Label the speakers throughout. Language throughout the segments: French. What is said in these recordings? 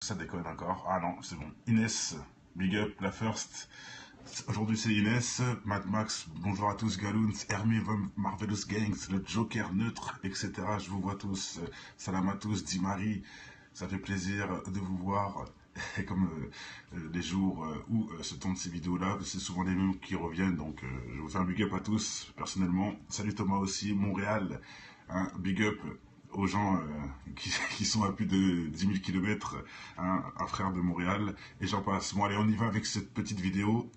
Speaker 1: Ça déconne encore. Ah non, c'est bon. Inès, big up, la first. Aujourd'hui c'est Inès, Mad Max, bonjour à tous, Galoons, Hermé, Marvelous Gangs, le Joker neutre, etc. Je vous vois tous. Salam à tous, dit Marie. Ça fait plaisir de vous voir. Et comme les jours où se tournent ces vidéos-là, c'est souvent les mêmes qui reviennent. Donc je vous fais un big up à tous, personnellement. Salut Thomas aussi, Montréal. Un big up aux gens qui sont à plus de 10 000 km, un frère de Montréal, et j'en passe. Bon allez, on y va avec cette petite vidéo.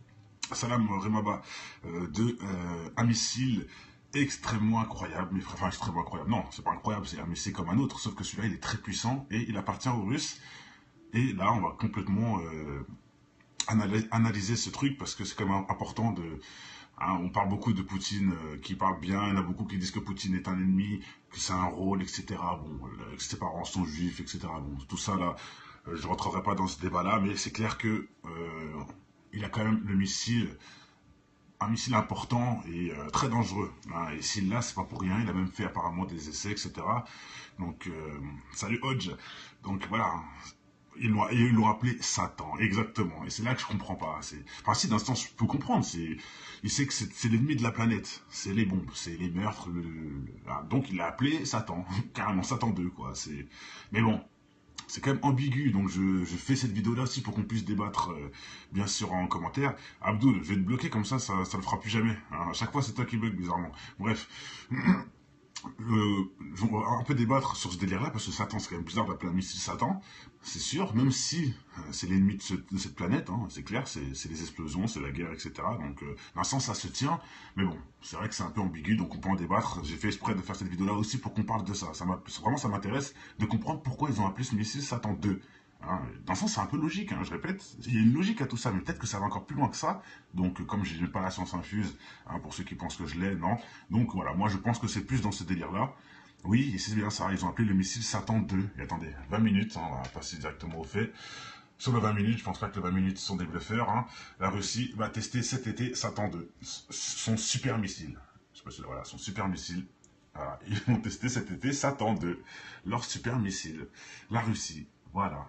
Speaker 1: Salam Remaba, de un missile extrêmement incroyable, mais enfin extrêmement incroyable, non, c'est pas incroyable, c'est un missile comme un autre, sauf que celui-là il est très puissant et il appartient aux Russes, et là on va complètement analyser ce truc parce que c'est quand même important de... Hein, on parle beaucoup de Poutine qui parle bien, il y en a beaucoup qui disent que Poutine est un ennemi, que c'est un rôle, etc. Bon, que ses parents sont juifs, etc. Bon, tout ça là, je ne rentrerai pas dans ce débat-là, mais c'est clair que il a quand même le missile, un missile important et très dangereux. Hein, et s'il l'a, c'est pas pour rien, il a même fait apparemment des essais, etc. Donc, salut Hodge. Donc voilà, ils l'ont appelé Satan, exactement. Et c'est là que je comprends pas. Enfin, si, d'un sens, je peux comprendre. Il sait que c'est l'ennemi de la planète. C'est les bombes, c'est les meurtres. Donc, il l'a appelé Satan. Carrément, Satan 2, quoi. Mais bon, c'est quand même ambigu. Donc, je fais cette vidéo-là aussi pour qu'on puisse débattre, bien sûr, en commentaire. Abdul, je vais te bloquer comme ça le fera plus jamais. Hein, à chaque fois, c'est toi qui bug, bizarrement. Bref. On va un peu débattre sur ce délire-là, parce que Satan, c'est quand même bizarre d'appeler un missile Satan, c'est sûr, même si c'est l'ennemi de cette planète, hein, c'est clair, c'est les explosions, c'est la guerre, etc. Donc, dans un sens, ça se tient, mais bon, c'est vrai que c'est un peu ambigu, donc on peut en débattre. J'ai fait exprès de faire cette vidéo-là aussi pour qu'on parle de ça. Vraiment, ça m'intéresse de comprendre pourquoi ils ont appelé ce missile Satan 2. Hein, dans le sens, c'est un peu logique, hein, je répète, il y a une logique à tout ça, mais peut-être que ça va encore plus loin que ça. Donc, comme je n'ai pas la science infuse, hein, pour ceux qui pensent que je l'ai, non. Donc voilà, moi je pense que c'est plus dans ce délire-là. Oui, et c'est bien ça, ils ont appelé le missile Satan 2. Et attendez, 20 minutes, hein, on va passer directement au fait. Sur le 20 minutes, je pense pas que les 20 minutes sont des bluffeurs. Hein. La Russie va tester cet été Satan 2, son super missile. Je sais pas si, voilà, son super missile. Voilà, ils vont tester cet été Satan 2, leur super missile. La Russie, voilà.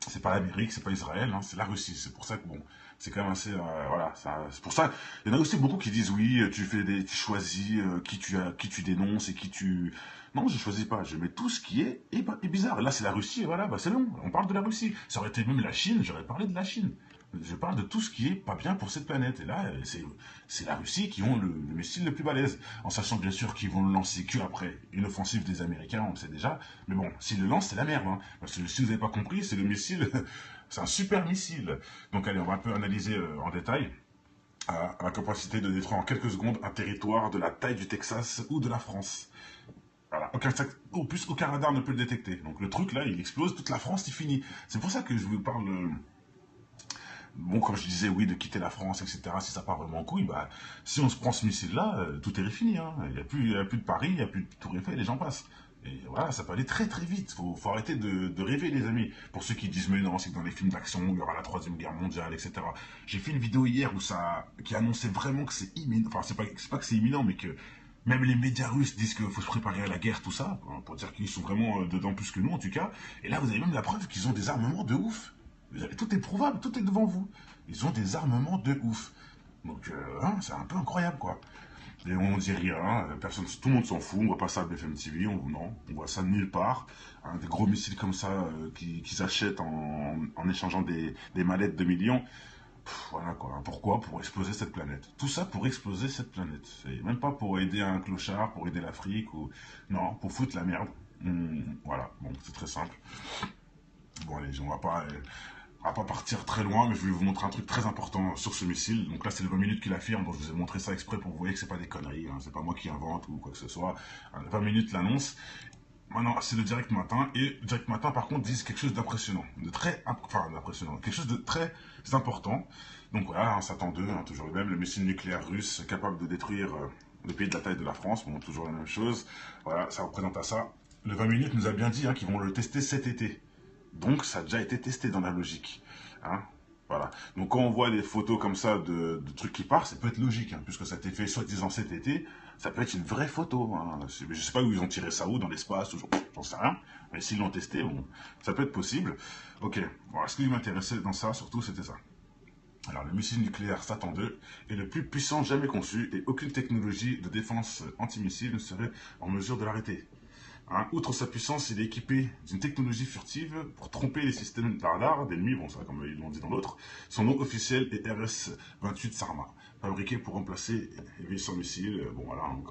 Speaker 1: C'est pas l'Amérique, c'est pas Israël, hein, c'est la Russie. C'est pour ça que bon, c'est quand même assez, voilà. C'est pour ça. Il y en a aussi beaucoup qui disent oui, tu choisis qui tu dénonces et qui tu. Non, je choisis pas. Je mets tout ce qui est bizarre. Là, c'est la Russie, et voilà, bah c'est long. On parle de la Russie. Ça aurait été même la Chine, j'aurais parlé de la Chine. Je parle de tout ce qui est pas bien pour cette planète. Et là, c'est la Russie qui ont le missile le plus balèze. En sachant bien sûr qu'ils vont le lancer que après une offensive des Américains, on le sait déjà. Mais bon, s'ils le lancent, c'est la merde. Hein. Parce que si vous n'avez pas compris, c'est le missile, c'est un super missile. Donc allez, on va un peu analyser en détail la capacité de détruire en quelques secondes un territoire de la taille du Texas ou de la France. Voilà. Au plus, aucun radar ne peut le détecter. Donc le truc là, il explose, toute la France, c'est fini. C'est pour ça que je vous parle bon, comme je disais, oui, de quitter la France, etc., si ça part vraiment en couille, bah, si on se prend ce missile-là, tout est fini. Hein. Il y a plus de Paris, il n'y a plus de Tour Eiffel, les gens passent. Et voilà, ça peut aller très très vite. Faut arrêter de rêver, les amis. Pour ceux qui disent, mais non, c'est que dans les films d'action, il y aura la Troisième Guerre mondiale, etc. J'ai fait une vidéo hier qui annonçait vraiment que c'est imminent. Enfin, c'est pas que c'est imminent, mais que même les médias russes disent qu'il faut se préparer à la guerre, tout ça, hein, pour dire qu'ils sont vraiment dedans plus que nous, en tout cas. Et là, vous avez même la preuve qu'ils ont des armements de ouf. Tout est prouvable, tout est devant vous. Ils ont des armements de ouf. Donc, hein, c'est un peu incroyable, quoi. Et on dit rien, personne, tout le monde s'en fout, on voit pas ça à BFM TV, non, on voit ça nulle part. Hein, des gros missiles comme ça qu'ils achètent en échangeant des mallettes de millions. Voilà quoi, pourquoi? Pour exploser cette planète. Tout ça pour exploser cette planète. C'est même pas pour aider un clochard, pour aider l'Afrique, ou... Non, pour foutre la merde. Voilà, bon, c'est très simple. Bon allez, on va pas partir très loin, mais je vais vous montrer un truc très important sur ce missile. Donc là, c'est le 20 minutes qu'il affirme, donc je vous ai montré ça exprès pour que vous voyez que c'est pas des conneries, hein, c'est pas moi qui invente ou quoi que ce soit. 20 minutes l'annonce. Maintenant, c'est le direct matin, et le direct matin, par contre, disent quelque chose d'impressionnant, d'impressionnant, quelque chose de très important. Donc voilà, un Satan 2, hein, toujours le même, le missile nucléaire russe capable de détruire le pays de la taille de la France, bon, toujours la même chose. Voilà, ça représente à ça. Le 20 minutes nous a bien dit hein, qu'ils vont le tester cet été. Donc ça a déjà été testé dans la logique. Hein. Voilà. Donc quand on voit des photos comme ça de trucs qui partent, ça peut être logique, hein, puisque ça a été fait soi-disant cet été, ça peut être une vraie photo. Hein. Je sais pas où ils ont tiré ça, où, dans l'espace, ou j'en sais rien. Mais s'ils l'ont testé, bon, ça peut être possible. Ok, voilà, ce qui m'intéressait dans ça, surtout, c'était ça. Alors, le missile nucléaire Satan 2 est le plus puissant jamais conçu et aucune technologie de défense antimissile ne serait en mesure de l'arrêter. Hein, outre sa puissance, il est équipé d'une technologie furtive pour tromper les systèmes radar d'ennemis, bon ça comme ils l'ont dit dans l'autre. Son nom officiel est RS-28 Sarma, fabriqué pour remplacer les vaisseaux missiles, bon voilà, hein,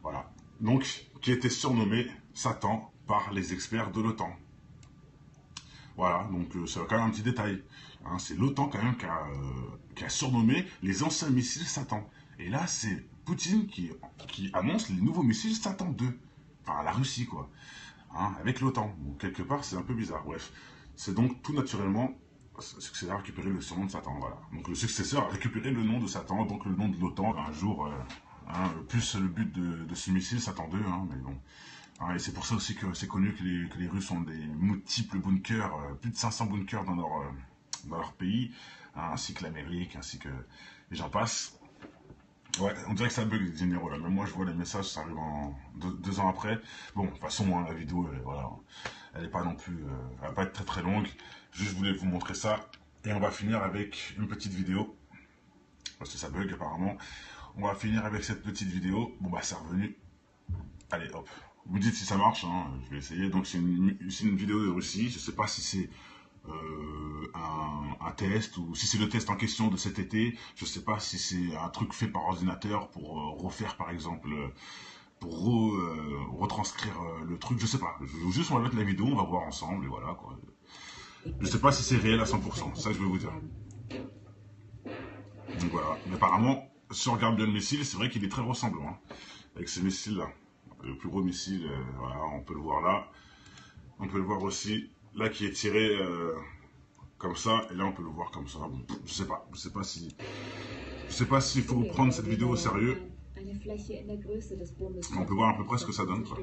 Speaker 1: voilà. Donc, qui était surnommé Satan par les experts de l'OTAN. Voilà, donc c'est quand même un petit détail. Hein, c'est l'OTAN quand même qui a surnommé les anciens missiles Satan. Et là, c'est Poutine qui annonce les nouveaux missiles Satan 2. Enfin, la Russie, quoi. Hein, avec l'OTAN. Donc, quelque part, c'est un peu bizarre. Bref, c'est donc tout naturellement le successeur a récupéré le surnom de Satan. Voilà. Donc, le successeur a récupéré le nom de Satan, donc le nom de l'OTAN. Un jour, hein, plus le but de ce missile Satan 2, hein, mais bon. Hein, et c'est pour ça aussi que c'est connu que les Russes ont des multiples bunkers, plus de 500 bunkers dans leur pays, hein, ainsi que l'Amérique, ainsi que les gens passent. Ouais, on dirait que ça bug les généraux là. Même moi, je vois les messages, ça arrive en 2 ans après. Bon, de toute façon, hein, la vidéo, voilà, elle est pas non plus, elle va pas être très très longue. Juste, je voulais vous montrer ça. Et on va finir avec une petite vidéo. Parce que ça bug apparemment. On va finir avec cette petite vidéo. Bon, bah, c'est revenu. Allez, hop. Vous me dites si ça marche, hein, je vais essayer. Donc, c'est une vidéo de Russie. Je sais pas si c'est un test ou si c'est le test en question de cet été. Je sais pas si c'est un truc fait par ordinateur pour refaire par exemple pour retranscrire le truc, je sais pas. Juste on va mettre la vidéo, on va voir ensemble et voilà quoi. Je sais pas si c'est réel à 100%, ça je vais vous dire. Donc voilà, mais apparemment si on regarde bien le missile, c'est vrai qu'il est très ressemblant hein, avec ce missile là. Le plus gros missile, voilà, on peut le voir là. On peut le voir aussi là qui est tiré comme ça, et là on peut le voir comme ça. Bon, je sais pas s'il faut prendre cette vidéo au sérieux. On peut voir à peu près ce que ça donne, quoi.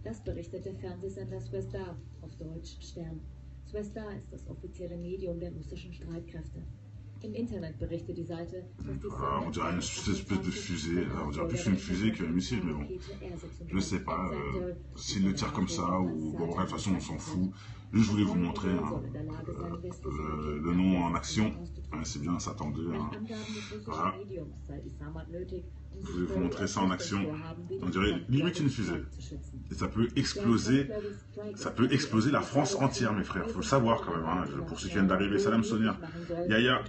Speaker 2: Das berichtet der Fernsehsender Zvezda, auf Deutsch Stern. Zvezda ist das offizielle Medium der russischen Streitkräfte. Im Internet berichtet die Seite, dass die
Speaker 1: On dirait une espèce de fusée, on dirait plus une fusée qu'un missile, mais bon, je sais pas s'il le tire comme ça, ou bon, bref, de toute façon on s'en fout. Juste je voulais vous montrer hein, le nom en action, hein, c'est bien Satan 2, hein. Voilà. Je voulais vous montrer ça en action, on dirait limite une fusée, et ça peut exploser la France entière mes frères, faut le savoir quand même, hein. Pour ceux qui viennent d'arriver, Salam Sonia, Yaya,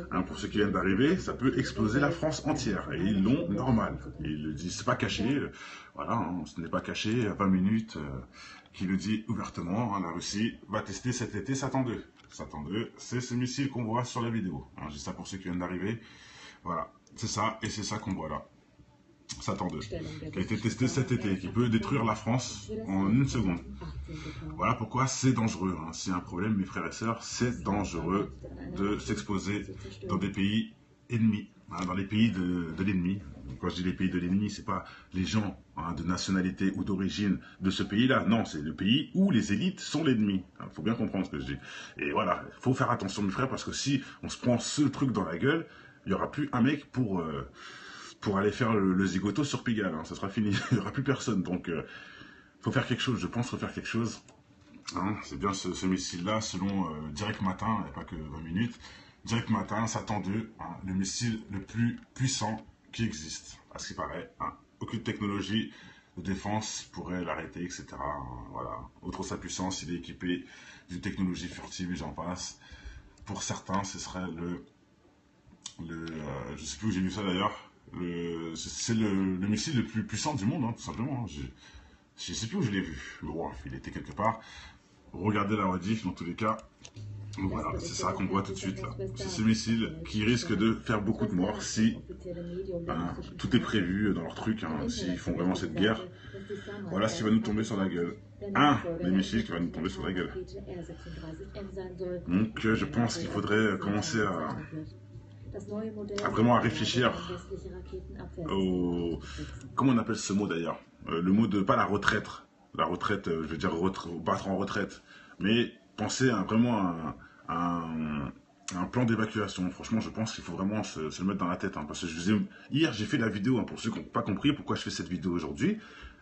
Speaker 1: hein, pour ceux qui viennent d'arriver, ça peut exploser la France entière, et ils l'ont normal, et ils le disent, c'est pas caché, voilà, hein, ce n'est pas caché, 20 minutes, qui le dit ouvertement, hein, la Russie va tester cet été Satan 2. Satan 2, c'est ce missile qu'on voit sur la vidéo. Hein, j'ai ça pour ceux qui viennent d'arriver. Voilà, c'est ça, et c'est ça qu'on voit là. Satan 2, qui a été testé cet été, qui peut détruire la France en une seconde. Voilà pourquoi c'est dangereux. Hein. S'il y a un problème, mes frères et sœurs, c'est dangereux de s'exposer dans des pays ennemis, hein, dans les pays de l'ennemi. Quand je dis les pays de l'ennemi, c'est pas les gens hein, de nationalité ou d'origine de ce pays-là. Non, c'est le pays où les élites sont l'ennemi. Il faut bien comprendre ce que je dis. Et voilà, il faut faire attention, mes frères, parce que si on se prend ce truc dans la gueule, il n'y aura plus un mec pour aller faire le zigoto sur Pigalle. Hein, ça sera fini. Il n'y aura plus personne. Donc, faut faire quelque chose. Je pense faut faire quelque chose. Hein, c'est bien ce missile-là, selon Direct Matin, il n'y a pas que 20 minutes. Direct Matin, Satan 2, hein, le missile le plus puissant qui existe, à ce qui paraît. Hein. Aucune technologie de défense pourrait l'arrêter, etc. Hein, voilà. Outre sa puissance, il est équipé d'une technologie furtive et j'en passe. Pour certains, ce serait je sais plus où j'ai vu ça d'ailleurs, c'est le missile le plus puissant du monde, hein, tout simplement. Hein. Je sais plus où je l'ai vu, mais bon, il était quelque part. Regardez la rediff dans tous les cas. Voilà, c'est ça qu'on voit tout de suite là. C'est ce missile qui risque de faire beaucoup de morts si tout est prévu dans leur truc, hein, s'ils font vraiment cette guerre. Voilà ce qui va nous tomber sur la gueule. Un des missiles qui va nous tomber sur la gueule. Donc je pense qu'il faudrait commencer à vraiment réfléchir au... Comment on appelle ce mot d'ailleurs, le mot de, pas la retraite, je veux dire battre en retraite, mais penser à vraiment un plan d'évacuation. Franchement, je pense qu'il faut vraiment se le mettre dans la tête. Hein, parce que hier, j'ai fait la vidéo, hein, pour ceux qui n'ont pas compris pourquoi je fais cette vidéo aujourd'hui.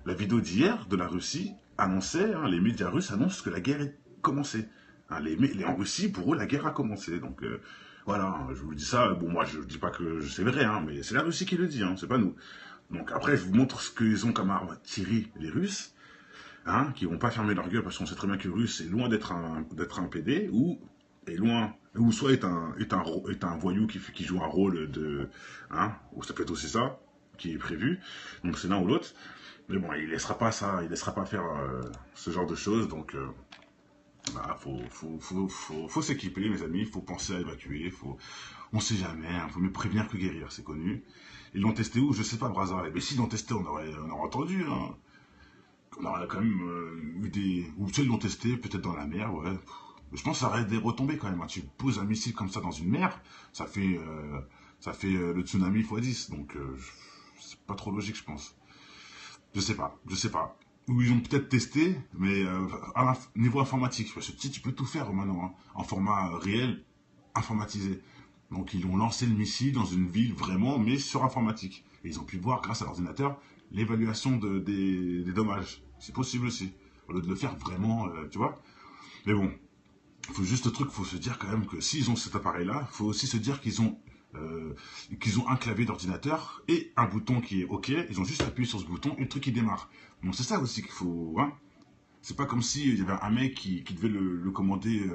Speaker 1: La vidéo d'hier de la Russie annonçait, hein, les médias russes annoncent que la guerre est commencée. Hein, en Russie, pour eux, la guerre a commencé. Donc voilà, hein, je vous dis ça. Bon, moi, je ne dis pas que c'est vrai, hein, mais c'est la Russie qui le dit, hein, c'est pas nous. Donc après, je vous montre ce qu'ils ont comme arme tirée, les Russes, hein, qui vont pas fermer leur gueule parce qu'on sait très bien que le Russe est loin d'être un PD, ou soit est un voyou qui joue un rôle de, hein, ou ça peut être aussi ça, qui est prévu, donc c'est l'un ou l'autre, mais bon, il laissera pas ça, il laissera pas faire ce genre de choses, donc bah, faut s'équiper les amis, faut penser à évacuer, on sait jamais, hein, faut mieux prévenir que guérir, c'est connu. Ils l'ont testé où? Je sais pas, Brazza, mais s'ils l'ont testé, on aurait entendu, hein. On aurait quand même eu des... Ou tu sais, ils l'ont testé, peut-être dans la mer, ouais. Mais je pense que ça aurait des retombées quand même, hein. Tu poses un missile comme ça dans une mer, ça fait le tsunami x 10. Donc, c'est pas trop logique, je pense. Je sais pas. Ou ils ont peut-être testé, mais à niveau informatique. Parce que tu peux tout faire maintenant, hein, en format réel, informatisé. Donc, ils ont lancé le missile dans une ville vraiment, mais sur informatique. Et ils ont pu voir, grâce à l'ordinateur, l'évaluation des dommages. C'est possible aussi. Au lieu de le faire vraiment, tu vois. Mais bon, il faut juste le truc, il faut se dire quand même que s'ils ont cet appareil-là, il faut aussi se dire qu'ils ont un clavier d'ordinateur et un bouton qui est OK. Ils ont juste appuyé sur ce bouton et le truc qui démarre. Donc c'est ça aussi qu'il faut... Hein. C'est pas comme s'il y avait un mec qui devait le commander...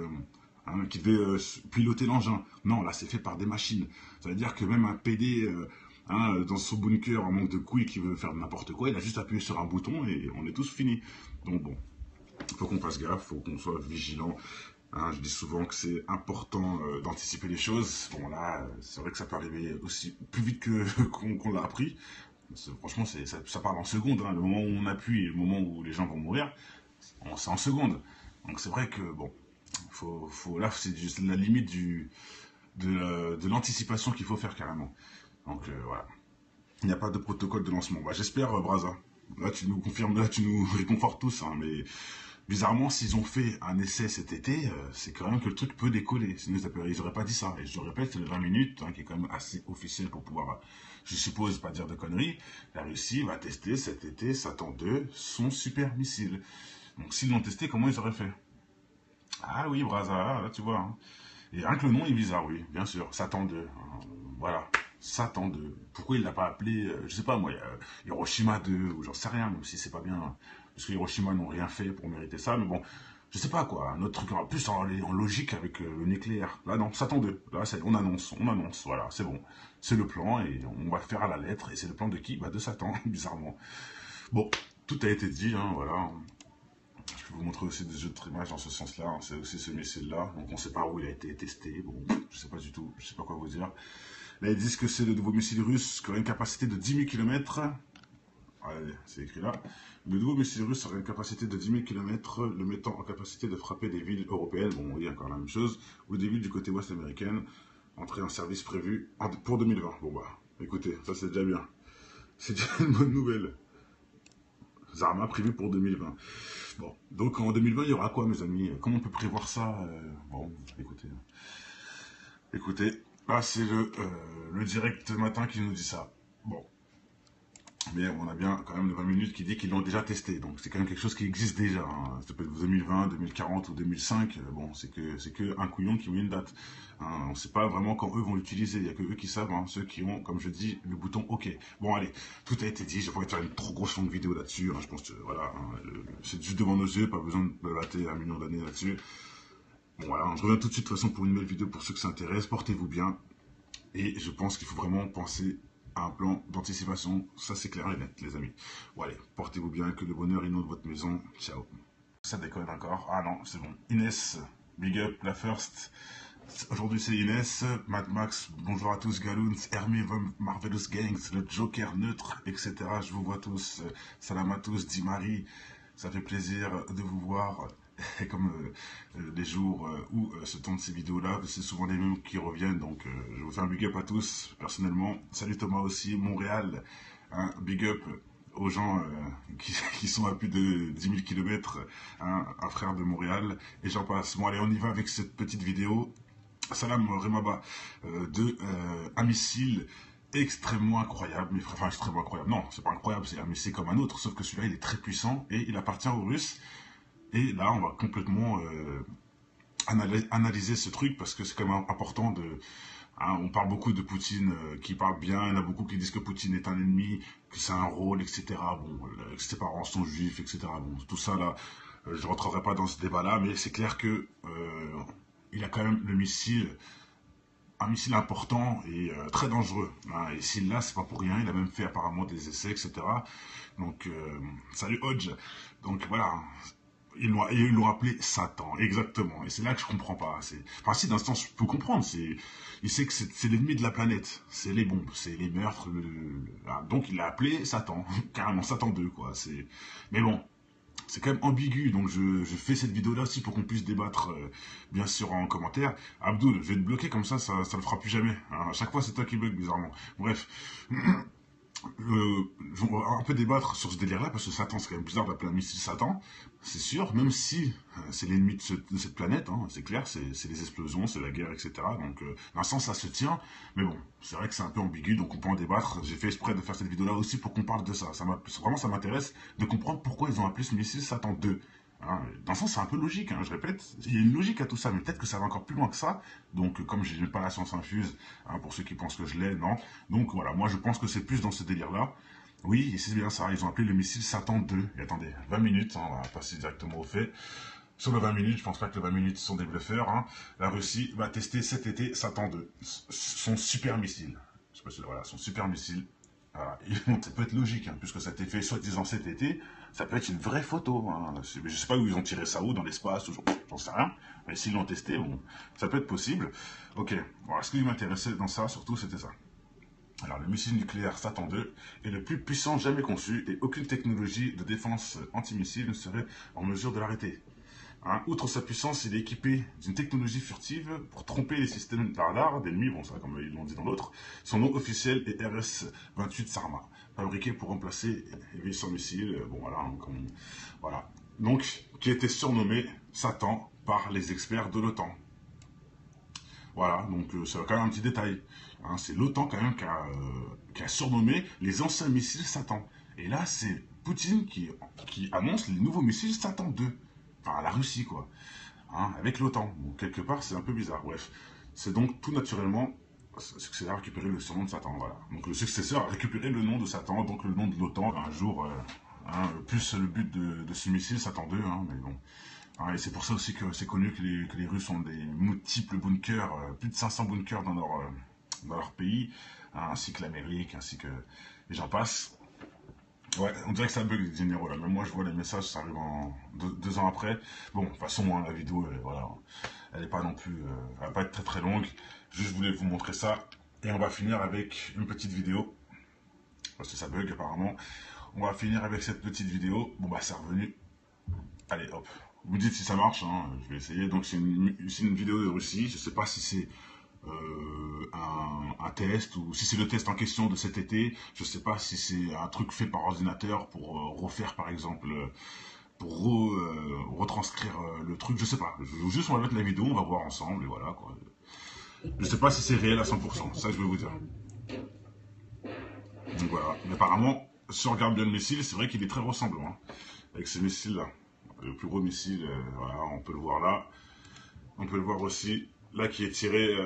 Speaker 1: Hein, qui devait piloter l'engin. Non, là, c'est fait par des machines. Ça veut dire que même un PD hein, dans son bunker en manque de couilles qui veut faire n'importe quoi, il a juste appuyé sur un bouton et on est tous finis. Donc bon, il faut qu'on fasse gaffe, il faut qu'on soit vigilant. Hein, je dis souvent que c'est important d'anticiper les choses. Bon là, c'est vrai que ça peut arriver aussi plus vite qu'on l'a appris. Franchement, ça parle en secondes. Hein. Le moment où on appuie et le moment où les gens vont mourir, c'est en secondes. Donc c'est vrai que bon, là, c'est juste la limite de l'anticipation qu'il faut faire carrément. Donc voilà. Il n'y a pas de protocole de lancement. Bah, j'espère, Braza. Là, tu nous confirmes, là, tu nous réconfortes tous. Hein, mais bizarrement, s'ils ont fait un essai cet été, c'est quand même que le truc peut décoller. Sinon, ils n'auraient pas dit ça. Et je le répète, c'est le 20 minutes, hein, qui est quand même assez officiel pour pouvoir, je suppose, pas dire de conneries. La Russie va tester cet été Satan 2, son super missile. Donc, s'ils l'ont testé, comment ils auraient fait? Ah oui, Braza, là, tu vois. Hein. Et rien que le nom est bizarre, oui, bien sûr. Satan 2. Voilà. Satan 2. Pourquoi il l'a pas appelé, je sais pas moi, Hiroshima 2, ou j'en sais rien, même si c'est pas bien. Parce que Hiroshima n'ont rien fait pour mériter ça, mais bon, je sais pas quoi. Un autre truc plus en logique avec le nucléaire. Là, non, Satan 2. Là, on annonce, voilà, c'est bon. C'est le plan et on va le faire à la lettre. Et c'est le plan de qui? Bah, de Satan, bizarrement. Bon, tout a été dit, hein, voilà. Je peux vous montrer aussi des autres images dans ce sens-là. Hein. C'est aussi ce missile-là. Donc on ne sait pas où il a été testé. Bon, je ne sais pas du tout. Je ne sais pas quoi vous dire. Là, ils disent que c'est le nouveau missile russe qui aurait une capacité de 10 000 km. Allez, c'est écrit là. Le nouveau missile russe aurait une capacité de 10 000 km, le mettant en capacité de frapper des villes européennes. Bon, oui, encore la même chose. Ou des villes du côté ouest américaine. Entrée en service prévue pour 2020. Bon, bah, écoutez, ça c'est déjà bien. C'est déjà une bonne nouvelle. Zarma prévu pour 2020. Bon, donc en 2020, il y aura quoi, mes amis? Comment on peut prévoir ça? Bon, écoutez. Écoutez, là, c'est le direct matin qui nous dit ça. Bon. Mais on a bien quand même le 20 minutes qui dit qu'ils l'ont déjà testé. Donc c'est quand même quelque chose qui existe déjà. Hein. Ça peut être 2020, 2040 ou 2005. Bon, c'est que un couillon qui met une date. Hein. On ne sait pas vraiment quand eux vont l'utiliser. Il n'y a que eux qui savent. Hein. Ceux qui ont, comme je dis, le bouton OK. Bon, allez, tout a été dit. Je ne vais pas faire une trop grosse longue vidéo là-dessus. Hein. Je pense que voilà, hein, c'est juste devant nos yeux. Pas besoin de latter 1 million d'années là-dessus. Bon, voilà, je reviens tout de suite de toute façon pour une nouvelle vidéo pour ceux qui s'intéressent. Portez-vous bien. Et je pense qu'il faut vraiment penser un plan d'anticipation, ça c'est clair et net, les amis. Bon allez, portez-vous bien, que le bonheur inonde votre maison. Ciao. Ça déconne encore. Ah non, c'est bon. Inès, big up, la first. Aujourd'hui c'est Inès, Mad Max, bonjour à tous, Galoons, Hermé, Marvelous Gangs, le Joker neutre, etc. Je vous vois tous. Salam à tous, dit Marie. Ça fait plaisir de vous voir. Et comme les jours où se tournent ces vidéos-là, c'est souvent les mêmes qui reviennent, donc je vous fais un big up à tous, personnellement. Salut Thomas aussi, Montréal, hein, big up aux gens qui sont à plus de 10 000 km, hein, un frère de Montréal, et j'en passe. Bon allez, on y va avec cette petite vidéo. Salam Remaba, un missile extrêmement incroyable, mais enfin extrêmement incroyable. Non, c'est pas incroyable, c'est un missile comme un autre, sauf que celui-là il est très puissant et il appartient aux Russes. Et là, on va complètement analyser ce truc parce que c'est quand même important de. Hein, on parle beaucoup de Poutine qui parle bien, il y en a beaucoup qui disent que Poutine est un ennemi, que c'est un rôle, etc. Bon, que ses parents sont juifs, etc. Bon, tout ça là, je ne rentrerai pas dans ce débat-là, mais c'est clair que il a quand même le missile, un missile important et très dangereux. Hein, et s'il l'a, c'est pas pour rien. Il a même fait apparemment des essais, etc. Donc, salut Hodge. Donc voilà, ils l'ont appelé Satan, exactement. Et c'est là que je comprends pas. Enfin, si, d'un sens, je peux comprendre. Il sait que c'est l'ennemi de la planète. C'est les bombes, c'est les meurtres. Donc, il l'a appelé Satan. Carrément, Satan 2, quoi. Mais bon, c'est quand même ambigu. Donc, je fais cette vidéo-là aussi pour qu'on puisse débattre, bien sûr, en commentaire. Abdul, je vais te bloquer comme ça le fera plus jamais. Hein, à chaque fois, c'est toi qui bloques, bizarrement. Bref. On va un peu débattre sur ce délire-là, parce que Satan, c'est quand même bizarre d'appeler un missile Satan, c'est sûr, même si c'est l'ennemi de cette planète, hein, c'est clair, c'est les explosions, c'est la guerre, etc. Donc, dans un sens, ça se tient, mais bon, c'est vrai que c'est un peu ambigu, donc on peut en débattre. J'ai fait exprès de faire cette vidéo-là aussi pour qu'on parle de ça. Vraiment, ça m'intéresse de comprendre pourquoi ils ont appelé ce missile Satan 2. Hein, dans le sens, c'est un peu logique, hein, je répète, il y a une logique à tout ça, mais peut-être que ça va encore plus loin que ça. Donc, comme je n'ai pas la science infuse, hein, pour ceux qui pensent que je l'ai, non. Donc voilà, moi je pense que c'est plus dans ce délire-là. Oui, et c'est bien ça, ils ont appelé le missile Satan 2. Et attendez, 20 minutes, hein, on va passer directement au fait. Sur le 20 minutes, je pense pas que les 20 minutes sont des bluffeurs. Hein. La Russie va tester cet été Satan 2, son super missile. Je sais pas si, voilà, son super missile. Voilà. Et bon, ça peut être logique, hein, puisque ça a été fait soi-disant cet été. Ça peut être une vraie photo. Hein. Je sais pas où ils ont tiré ça, où dans l'espace, j'en sais rien. Mais s'ils l'ont testé, bon, ça peut être possible. Ok, voilà, ce qui m'intéressait dans ça, surtout, c'était ça. Alors, le missile nucléaire Satan 2 est le plus puissant jamais conçu et aucune technologie de défense antimissile ne serait en mesure de l'arrêter. Hein, outre sa puissance, il est équipé d'une technologie furtive pour tromper les systèmes de radar d'ennemis, bon ça comme ils l'ont dit dans l'autre. Son nom officiel est RS-28 Sarma, fabriqué pour remplacer les vaisseaux missiles, bon voilà, hein, voilà. Donc, qui était surnommé Satan par les experts de l'OTAN. Voilà, donc c'est quand même un petit détail. Hein, c'est l'OTAN quand même qui a surnommé les anciens missiles Satan. Et là, c'est Poutine qui annonce les nouveaux missiles Satan 2. Enfin, la Russie, quoi. Hein, avec l'OTAN. Donc, quelque part, c'est un peu bizarre. Bref, c'est donc tout naturellement le successeur a récupéré le surnom de Satan. Voilà. Donc, le successeur a récupéré le nom de Satan, donc le nom de l'OTAN. Un jour, hein, plus le but de ce missile Satan 2, hein, mais bon. Hein, et c'est pour ça aussi que c'est connu que les Russes ont des multiples bunkers, plus de 500 bunkers dans leur pays, hein, ainsi que l'Amérique, ainsi que les gens passent. Ouais, on dirait que ça bug les généraux là. Même moi, je vois les messages, ça arrive deux ans après. Bon, de toute façon, hein, la vidéo, voilà, elle est pas non plus, elle va pas être très très longue. Juste, je voulais vous montrer ça. Et on va finir avec une petite vidéo. Parce que ça bug apparemment. On va finir avec cette petite vidéo. Bon, bah, c'est revenu. Allez, hop. Vous me dites si ça marche, hein, je vais essayer. Donc, c'est une vidéo de Russie. Je sais pas si c'est un test ou si c'est le test en question de cet été. Je sais pas si c'est un truc fait par ordinateur pour refaire par exemple pour retranscrire le truc, je sais pas. Juste on va mettre la vidéo, on va voir ensemble et voilà quoi. Je sais pas si c'est réel à 100%, ça je vais vous dire. Donc voilà, mais apparemment si on regarde bien le missile, c'est vrai qu'il est très ressemblant hein, avec ce missile là. Le plus gros missile, voilà, on peut le voir là. On peut le voir aussi là qui est tiré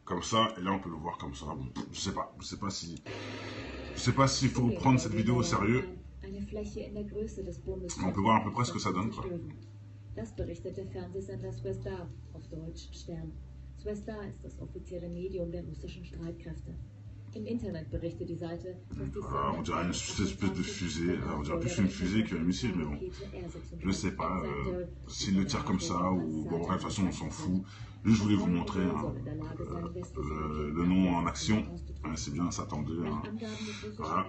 Speaker 1: comme ça, et là on peut le voir comme ça. Bon, je sais pas s'il faut prendre cette vidéo au sérieux. On peut voir à peu près ce que ça donne. Quoi.
Speaker 2: Das berichtet der Fernsehsender Swestar, auf Deutsch Stern. Swestar ist das offizielle Medium der russischen Streitkräfte. Im Internet berichtet die Seite, dass die
Speaker 1: on dirait une espèce de fusée, on dirait plus une fusée qu'un missile, mais bon, je sais pas, s'il le tire comme ça, ou bon, bref, de toute façon on s'en fout. Juste, je voulais vous montrer hein, le nom en action, hein, c'est bien Satan 2, hein. Voilà.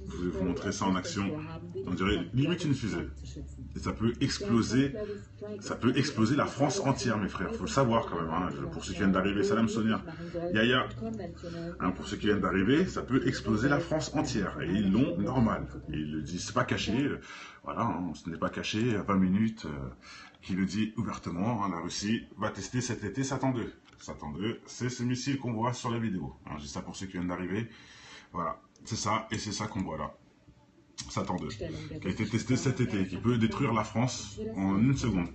Speaker 1: Je voulais vous montrer ça en action, on dirait limite une fusée, et ça peut exploser la France entière mes frères, faut le savoir quand même, hein. Pour ceux qui viennent d'arriver, salam Sonia, Yaya, hein, pour ceux qui viennent d'arriver, ça peut exploser la France entière, et ils l'ont normal, et ils le disent, c'est pas caché, voilà, hein, ce n'est pas caché, à 20 minutes, qui le dit ouvertement, hein, la Russie va tester cet été Satan 2. Satan 2, c'est ce missile qu'on voit sur la vidéo. Hein, je dis ça pour ceux qui viennent d'arriver. Voilà, c'est ça, et c'est ça qu'on voit là. Satan 2, qui a été testé cet été, qui peut détruire la France en une seconde.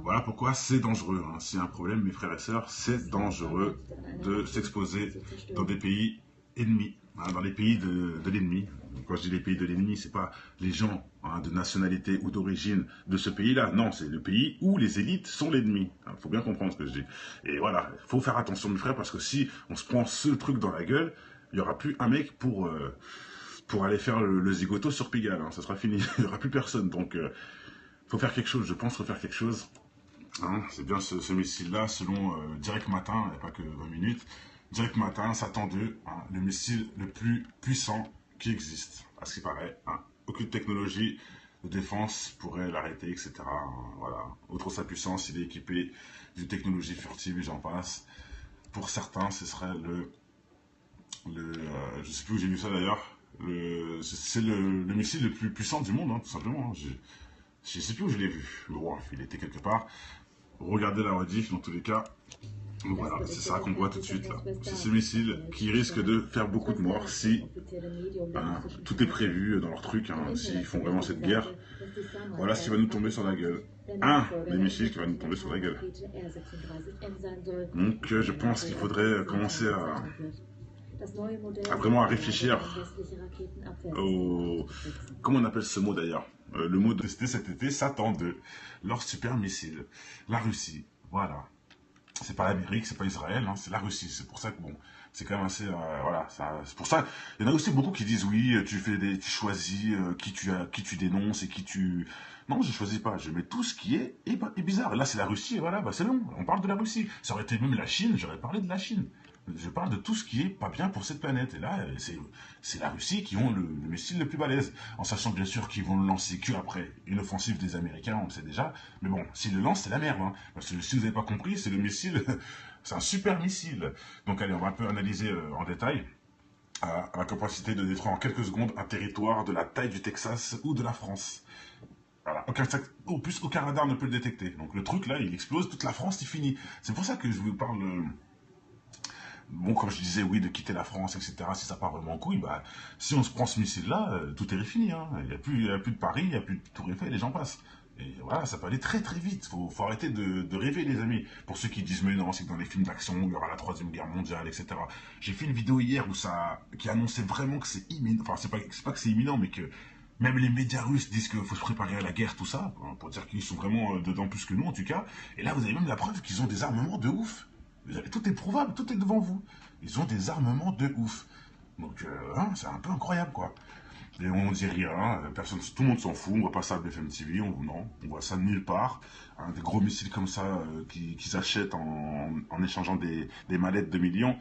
Speaker 1: Voilà pourquoi c'est dangereux. Hein. S'il y a un problème, mes frères et sœurs, c'est dangereux de s'exposer dans des pays ennemis, hein, dans les pays de l'ennemi. Quand je dis les pays de l'ennemi, c'est pas les gens hein, de nationalité ou d'origine de ce pays-là. Non, c'est le pays où les élites sont l'ennemi. Il faut bien comprendre ce que je dis. Et voilà, il faut faire attention, mes frères, parce que si on se prend ce truc dans la gueule, il n'y aura plus un mec pour aller faire le zigoto sur Pigalle. Hein. Ça sera fini. Il n'y aura plus personne. Donc, faut faire quelque chose. Je pense qu'il faut faire quelque chose. Hein. C'est bien ce missile-là, selon Direct Matin, il n'y a pas que 20 minutes. Direct Matin, Satan 2, hein, le missile le plus puissant qui existe, à ce qui paraît. Hein. Aucune technologie de défense pourrait l'arrêter, etc. Hein, voilà. Outre sa puissance, il est équipé d'une technologie furtive et j'en passe. Pour certains, ce serait je sais plus où j'ai vu ça d'ailleurs, c'est le missile le plus puissant du monde, hein, tout simplement. Hein. Je sais plus où je l'ai vu. Bon, il était quelque part. Regardez la rediff dans tous les cas. Donc voilà, c'est ça qu'on voit tout de suite là. C'est ce missile qui risque de faire beaucoup de morts si tout est prévu dans leur truc, hein, s'ils font vraiment cette guerre. Voilà ce qui va nous tomber sur la gueule. Un des missiles qui va nous tomber sur la gueule. Donc je pense qu'il faudrait commencer vraiment à réfléchir au... Comment on appelle ce mot d'ailleurs? Le mot de tester cet été, Satan 2, leur super missile. La Russie, voilà. C'est pas l'Amérique, c'est pas Israël, hein, c'est la Russie. C'est pour ça que bon, c'est quand même assez, voilà. C'est pour ça. Il y en a aussi beaucoup qui disent oui, tu choisis qui tu dénonces et qui tu. Non, je choisis pas. Je mets tout ce qui est bizarre. Et là, c'est la Russie. Et voilà, bah c'est bon. On parle de la Russie. Ça aurait été même la Chine. J'aurais parlé de la Chine. Je parle de tout ce qui est pas bien pour cette planète. Et là, c'est la Russie qui ont le missile le plus balèze. En sachant bien sûr qu'ils vont le lancer qu'après une offensive des Américains, on le sait déjà. Mais bon, s'ils le lancent, c'est la merde. Hein. Parce que si vous n'avez pas compris, c'est le missile, c'est un super missile. Donc allez, on va un peu analyser en détail la capacité de détruire en quelques secondes un territoire de la taille du Texas ou de la France. Voilà. Aucun radar ne peut le détecter. Donc le truc là, il explose, toute la France, il finit. C'est pour ça que je vous parle... Bon, comme je disais, oui, de quitter la France, etc., si ça part vraiment en couille, bah, si on se prend ce missile-là, tout est fini. Hein. Il n'y a plus de Paris, il n'y a plus de Tour Eiffel, les gens passent. Et voilà, ça peut aller très très vite. Faut arrêter de rêver, les amis. Pour ceux qui disent, mais non, c'est que dans les films d'action, il y aura la Troisième Guerre mondiale, etc. J'ai fait une vidéo hier qui annonçait vraiment que c'est imminent. Enfin, c'est pas que c'est imminent, mais que même les médias russes disent qu'il faut se préparer à la guerre, tout ça, hein, pour dire qu'ils sont vraiment dedans plus que nous, en tout cas. Et là, vous avez même la preuve qu'ils ont des armements de ouf. Tout est prouvable, tout est devant vous. Ils ont des armements de ouf. Donc, hein, c'est un peu incroyable, quoi. Et on dit rien, hein, tout le monde s'en fout, on voit pas ça à BFM TV, non, on voit ça nulle part. Hein, des gros missiles comme ça qu'ils achètent en échangeant des mallettes de millions.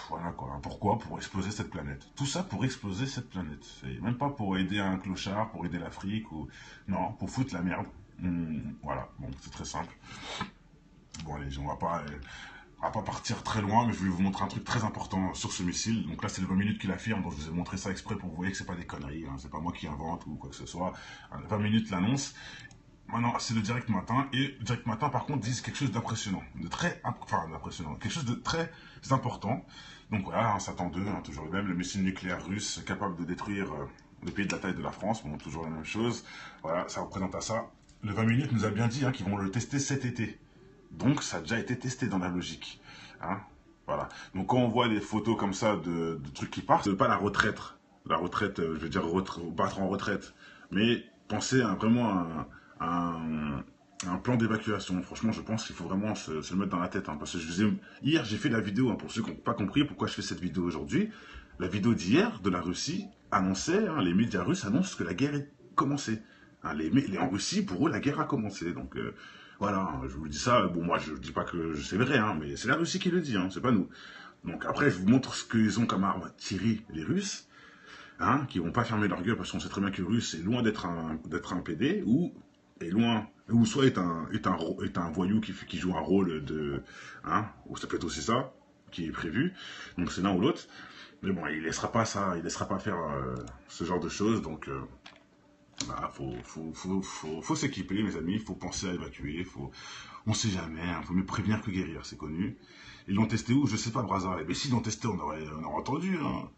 Speaker 1: Voilà quoi, pourquoi? Pour exploser cette planète. Tout ça pour exploser cette planète. Et même pas pour aider un clochard, pour aider l'Afrique, ou... Non, pour foutre la merde. Voilà, bon, c'est très simple. Bon allez, on va pas partir très loin, mais je voulais vous montrer un truc très important sur ce missile. Donc là, c'est le 20 minutes qu'il affirme, donc je vous ai montré ça exprès pour que vous voyez que c'est pas des conneries, hein, c'est pas moi qui invente ou quoi que ce soit. 20 minutes l'annonce. Maintenant, c'est le Direct Matin, et Direct Matin, par contre, disent quelque chose d'impressionnant, d'impressionnant, quelque chose de très important. Donc voilà, hein, Satan 2, hein, toujours le même, le missile nucléaire russe capable de détruire le pays de la taille de la France, bon, toujours la même chose. Voilà, ça représente à ça. Le 20 minutes nous a bien dit hein, qu'ils vont le tester cet été. Donc, ça a déjà été testé dans la logique. Hein, voilà. Donc, quand on voit des photos comme ça de trucs qui partent, pas la retraite. La retraite, je veux dire, battre en retraite. Mais pensez vraiment à un plan d'évacuation. Franchement, je pense qu'il faut vraiment se le mettre dans la tête. Hein, parce que hier, j'ai fait la vidéo, hein, pour ceux qui n'ont pas compris pourquoi je fais cette vidéo aujourd'hui. La vidéo d'hier de la Russie annonçait, hein, les médias russes annoncent que la guerre est commencée. Hein, en Russie, pour eux, la guerre a commencé. Donc... voilà, je vous dis ça, bon moi je dis pas que c'est vrai, hein, mais c'est la Russie qui le dit, hein, c'est pas nous. Donc après je vous montre ce qu'ils ont comme arme à tirer les Russes, hein, qui vont pas fermer leur gueule parce qu'on sait très bien que le Russe est loin d'être un PD, ou soit est un voyou qui joue un rôle de... Hein, ou ça peut être aussi ça, qui est prévu, donc c'est l'un ou l'autre. Mais bon, il laissera pas faire ce genre de choses, donc... Bah, faut s'équiper, mes amis, il faut penser à évacuer, on sait jamais, il faut mieux prévenir que guérir, c'est connu. Ils l'ont testé où? Je sais pas, Brazza. Mais s'ils l'ont testé, on aurait entendu, hein.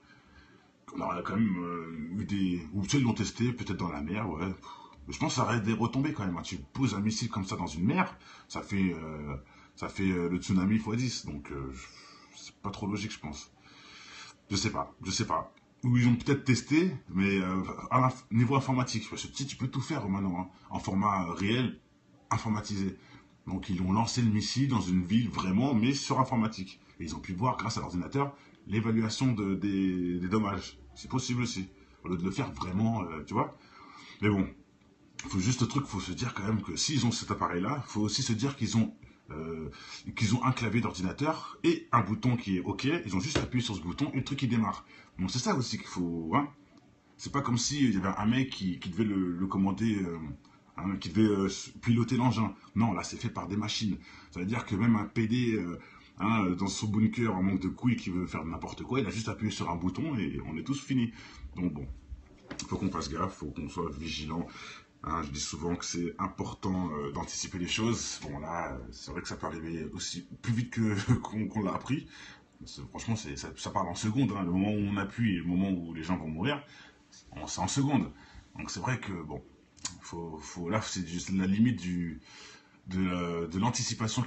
Speaker 1: On aurait quand même eu des... Ou tu sais, ils l'ont testé, peut-être dans la mer, ouais. Mais je pense que ça aurait des retombées quand même, hein. Tu poses un missile comme ça dans une mer, ça fait le tsunami x 10, donc c'est pas trop logique, je pense. Je sais pas. Ou ils ont peut-être testé, mais niveau informatique. Parce que tu peux tout faire maintenant, hein, en format réel, informatisé. Donc ils ont lancé le missile dans une ville vraiment, mais sur informatique. Et ils ont pu voir, grâce à l'ordinateur, l'évaluation des dommages. C'est possible aussi. Au lieu de le faire vraiment, tu vois. Mais bon, faut juste le truc, faut se dire quand même que s'ils ont cet appareil-là, faut aussi se dire qu'ils ont un clavier d'ordinateur et un bouton qui est OK. Ils ont juste appuyé sur ce bouton et le truc qui démarre. Donc c'est ça aussi qu'il faut, hein. C'est pas comme s'il y avait un mec qui devait le commander, hein, qui devait piloter l'engin. Non, là c'est fait par des machines. Ça veut dire que même un PD hein, dans son bunker en manque de couilles qui veut faire n'importe quoi, il a juste appuyé sur un bouton et on est tous finis. Donc bon, il faut qu'on fasse gaffe, il faut qu'on soit vigilant. Hein, je dis souvent que c'est important d'anticiper les choses. Bon là, c'est vrai que ça peut arriver aussi plus vite que qu'on l'a appris. Franchement, ça parle en secondes. Hein. Le moment où on appuie et le moment où les gens vont mourir, c'est en secondes. Donc c'est vrai que bon, là c'est juste la limite de l'anticipation